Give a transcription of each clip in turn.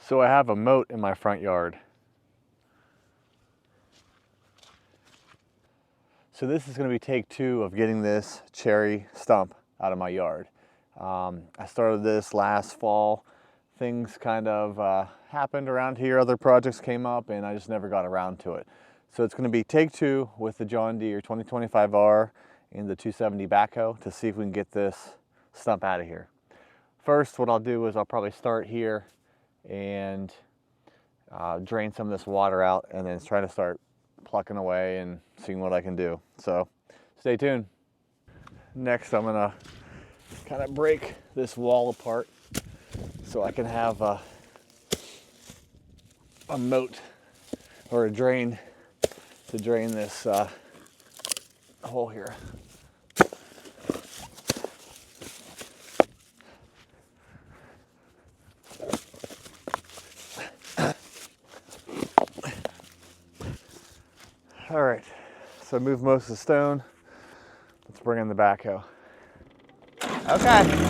So I have a moat in my front yard. So this is going to be take 2 of getting this cherry stump out of my yard. I started this last fall. Things kind of happened around here, other projects came up, and I just never got around to it. So it's going to be take 2 with the John Deere 2025R and the 270 backhoe to see if we can get this stump out of here. First, what I'll do is I'll probably start here and drain some of this water out, and then try to start plucking away and seeing what I can do. So stay tuned. Next, I'm gonna kind of break this wall apart so I can have a moat or a drain to drain this hole here. All right, so move most of the stone. Let's bring in the backhoe. Okay.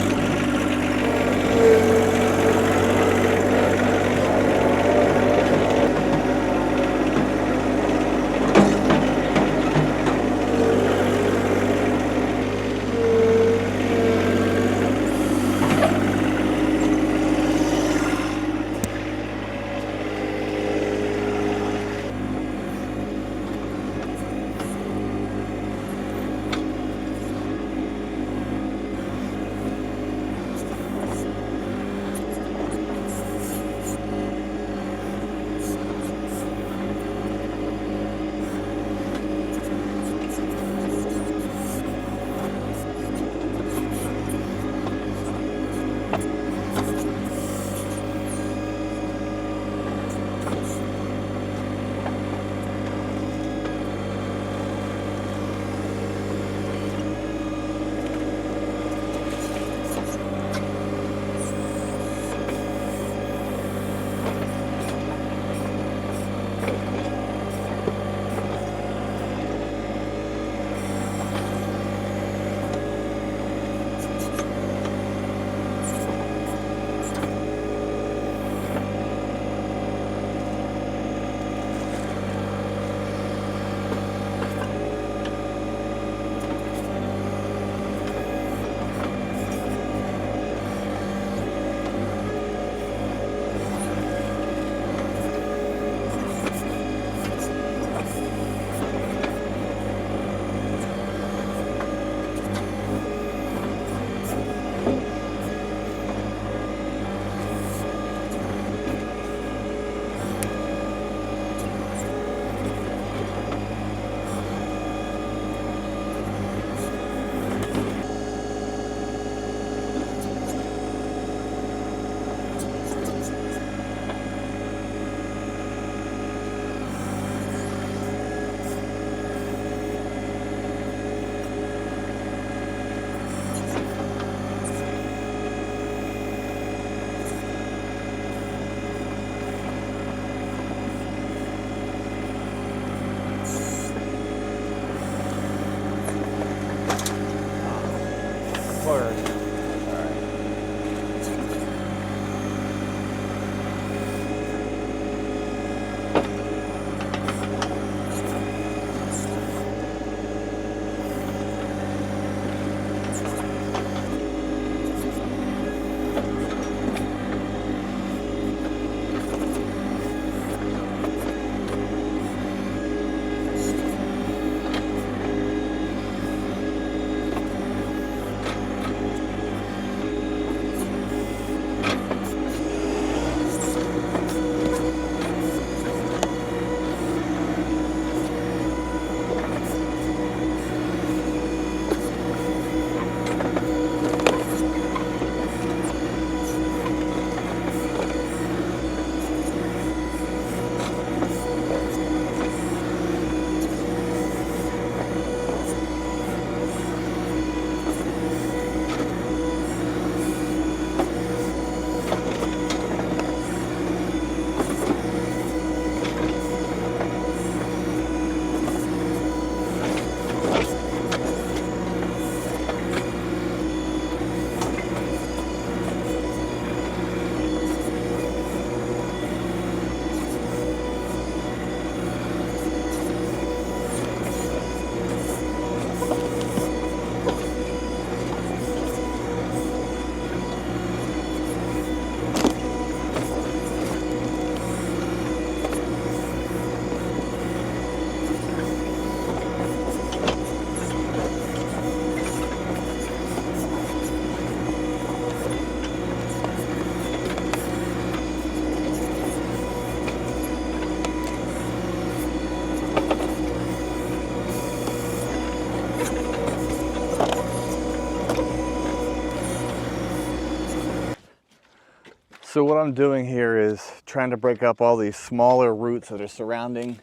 So what I'm doing here is trying to break up all these smaller roots that are surrounding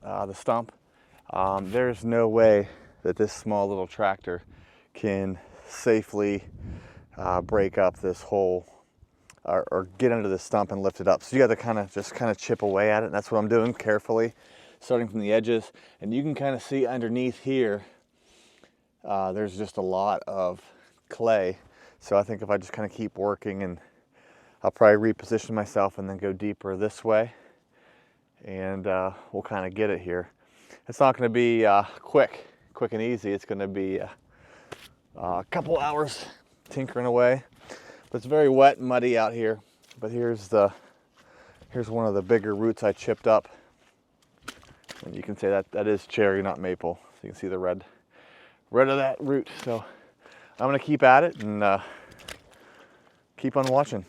the stump. There's no way that this small little tractor can safely break up this whole or get under the stump and lift it up. So you got to just chip away at it, and that's what I'm doing carefully, starting from the edges. And you can kind of see underneath here, there's just a lot of clay. So I think if I just kind of keep working, and I'll probably reposition myself and then go deeper this way, and we'll kind of get it here. It's not going to be quick and easy. It's going to be a couple hours tinkering away. But it's very wet and muddy out here. But here's one of the bigger roots I chipped up, and you can say that is cherry, not maple. So you can see the red of that root. So I'm going to keep at it and keep on watching.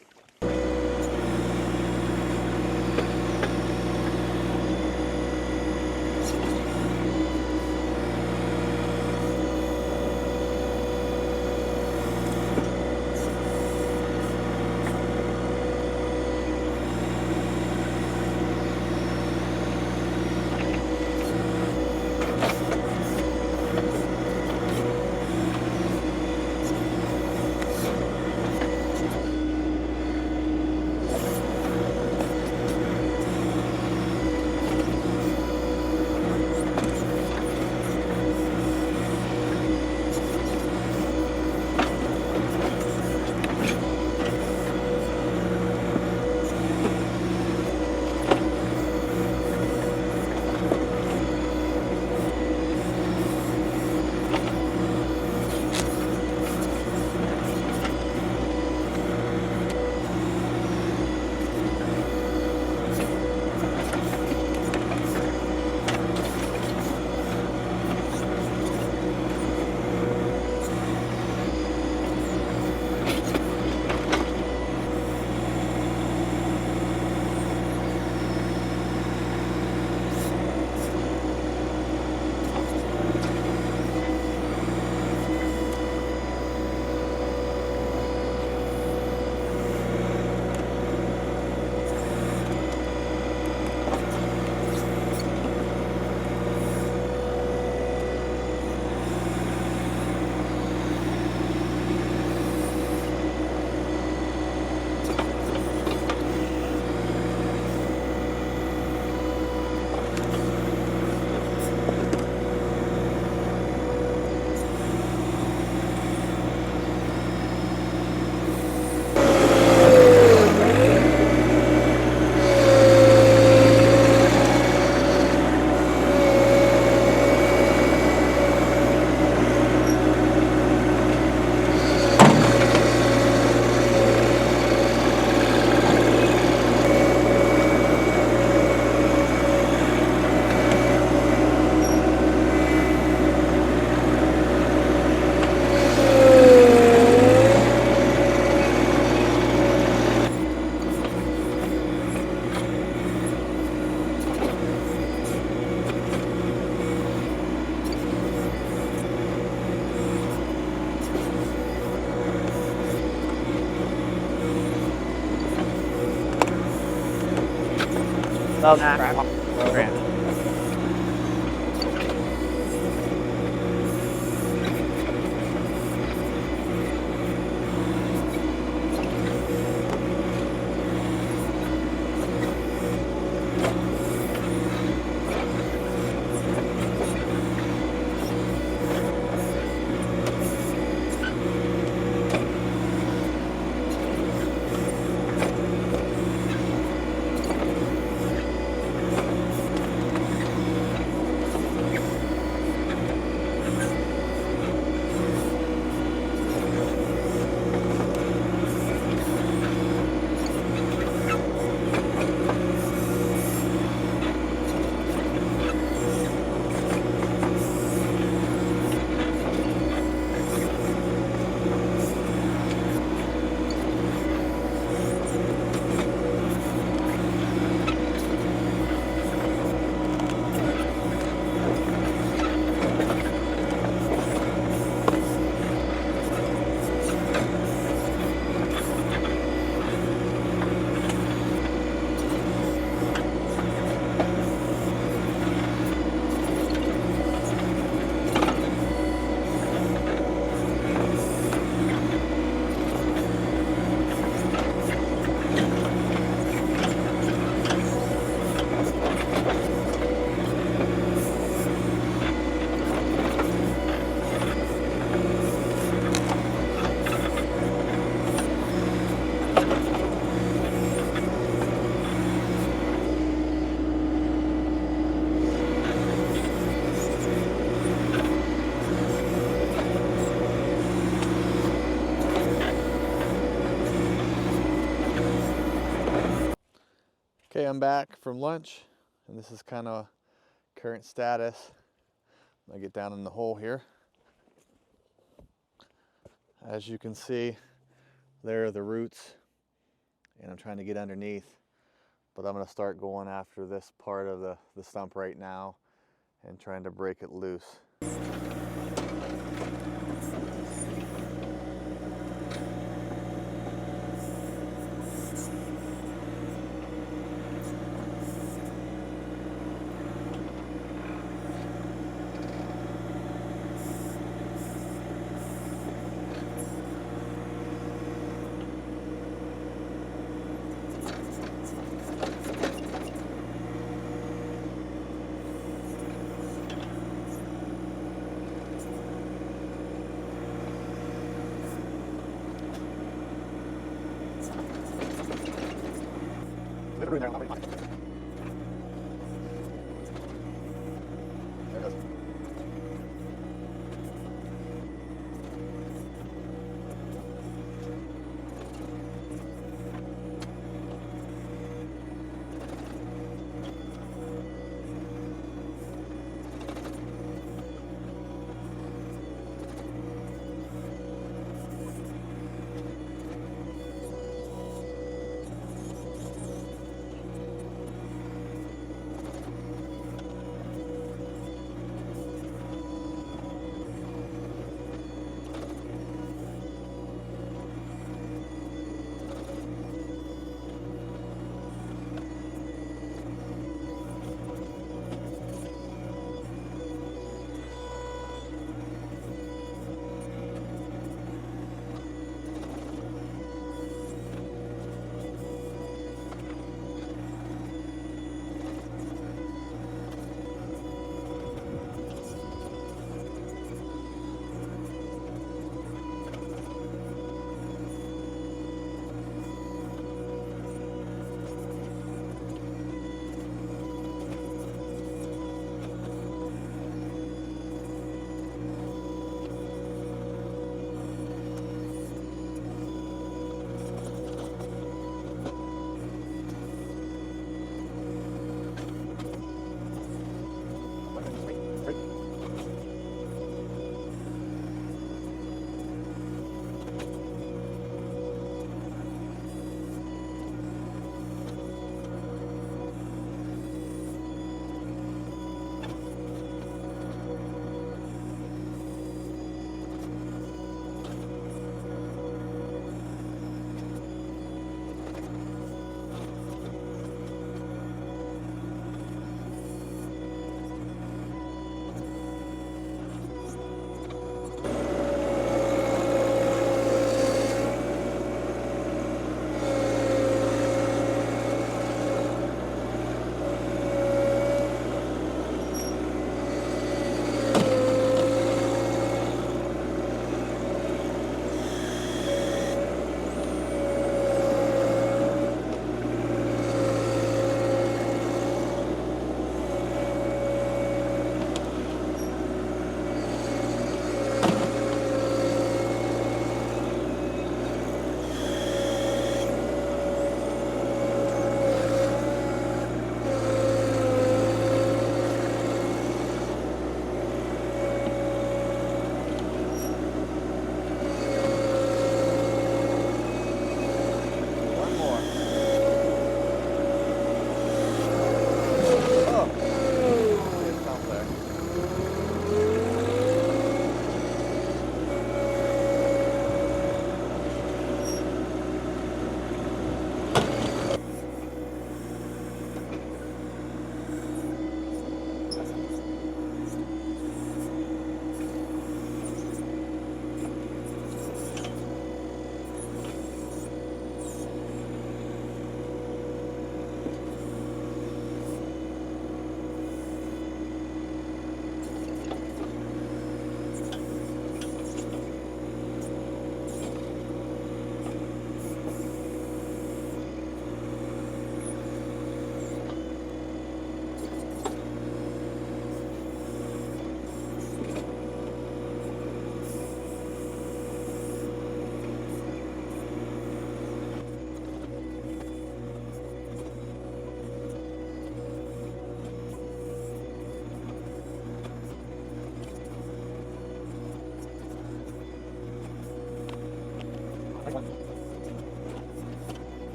Grant. I'm back from lunch, and this is kind of current status. I get down in the hole here. As you can see, there are the roots, and I'm trying to get underneath, but I'm going to start going after this part of the stump right now and trying to break it loose.